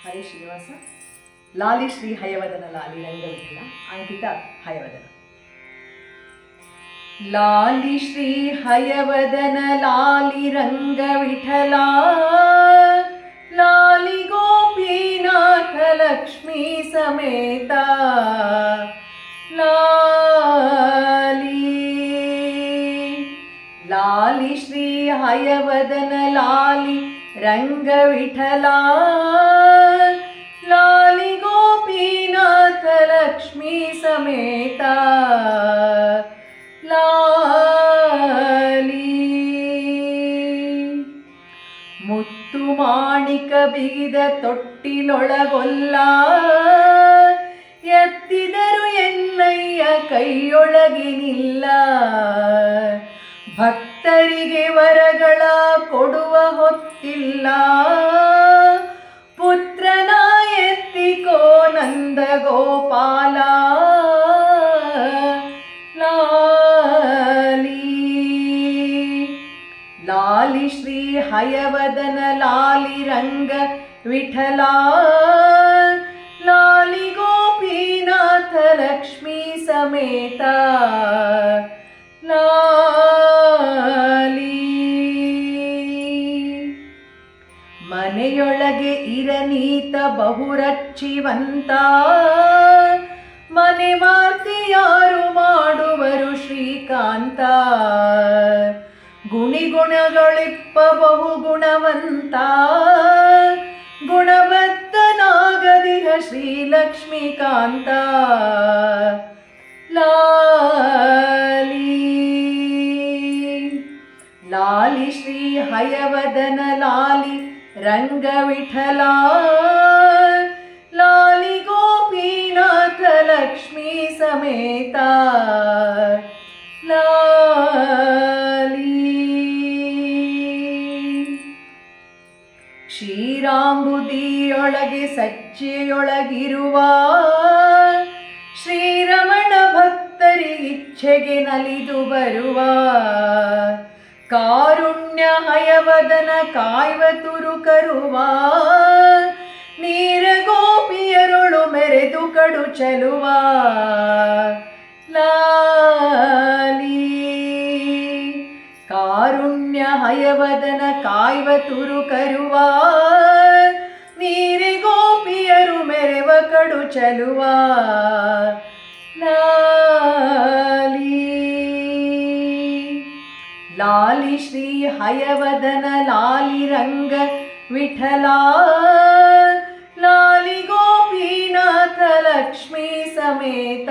ಹರೇ ಶ್ರೀನಿವಾಸ. ಲಾಲಿ ಶ್ರೀ ಹಯವದನ ಲಾಲಿ ರಂಗವಿಠಲ. ಅಂಕಿತ ಹಯವದನ. ಲಾಲಿ ಶ್ರೀ ಹಯವದನ ಲಾಲಿ ರಂಗವಿಠಲ, ಲಾಲಿ ಗೋಪೀನಾಥ ಲಕ್ಷ್ಮೀ ಸಮೇತ, ಲಾಲಿ ಲಾಲಿ ಶ್ರೀ ಹಯವದನ ಲಾಲಿ ರಂಗವಿಠಲ, ಲಾಲಿ ಗೋಪೀನಾಥ ಲಕ್ಷ್ಮೀ ಸಮೇತ, ಲಾಲಿ ಮುತ್ತು ಮಾಣಿಕ ಬಿಗಿದ ತೊಟ್ಟಿಲೊಳಗೊಲ್ಲ, ಎತ್ತಿದರು ಎನ್ನಯ್ಯ ಕೈಯೊಳಗಿನಿಲ್ಲ, ಭಕ್ತರಿಗೆ ವರಗಳ ಕೊಡುವ ಹೊತ್ತಿಲ್ಲ, ಪುತ್ರನ ಎತ್ತಿಕೋ ನಂದ ಗೋಪಾಲ, ಲಾಲಿ ಲಾಲಿ ಶ್ರೀ ಹಯವದನ ಲಾಲಿ ರಂಗ ವಿಠಲ, ಲಾಲಿ ಗೋಪೀನಾಥ ಲಕ್ಷ್ಮೀ ಸಮೇತ, ಲಾಲಿ ಮನೆಯೊಳಗೆ ಇರನೀತ ಬಹುರಚ್ಚಿವಂತ, ಮನೆ ಮಾರ್ತಿ ಯಾರು ಮಾಡುವರು ಶ್ರೀಕಾಂತ, ಗುಣಿಗುಣಗಳಿಪ್ಪ ಬಹುಗುಣವಂತ, ಗುಣಬದ್ಧನಾಗದಿಹ ಶ್ರೀಲಕ್ಷ್ಮೀಕಾಂತ, ಲಾಲಿ ಲಾಲಿ ಶ್ರೀ ಹಯವದನ ಲಾಲಿ ರಂಗವಿಠಲ, ಲಾಲಿ ಗೋಪೀನಾಥ ಲಕ್ಷ್ಮೀ ಸಮೇತ, ಲಾಲಿ ಕ್ಷೀರಾಂಬುದಿಯೊಳಗೆ ಸಜ್ಜೆಯೊಳಗಿರುವ, ಶ್ರೀರಮಣ ಭಕ್ತರಿಚ್ಛೆಗೆ ನಲಿದು ಬರುವ, ಕಾರುಣ್ಯ ಹಯವದನ ಕಾಯ್ವ ತುರುಕರುವ, ನೀರ ಗೋಪಿಯರೊಳು ಮೆರೆದು ಕಡು ಚಲುವ, ಲಾಲಿ ಕಾರುಣ್ಯ ಹಯವದನ ಕಾಯ್ವ ತುರುಕರುವ, ನೀರೆ ಗೋಪಿಯರು ಮೆರೆವ ಕಡು ಚಲುವ, ಲಾಲಿ ಲಾಲಿ ಶ್ರೀ ಹಯವದನ ಲಾಲಿ ರಂಗ ವಿಠಲ, ಲಾಲಿ ಗೋಪೀನಾಥ ಲಕ್ಷ್ಮೀ ಸಮೇತ.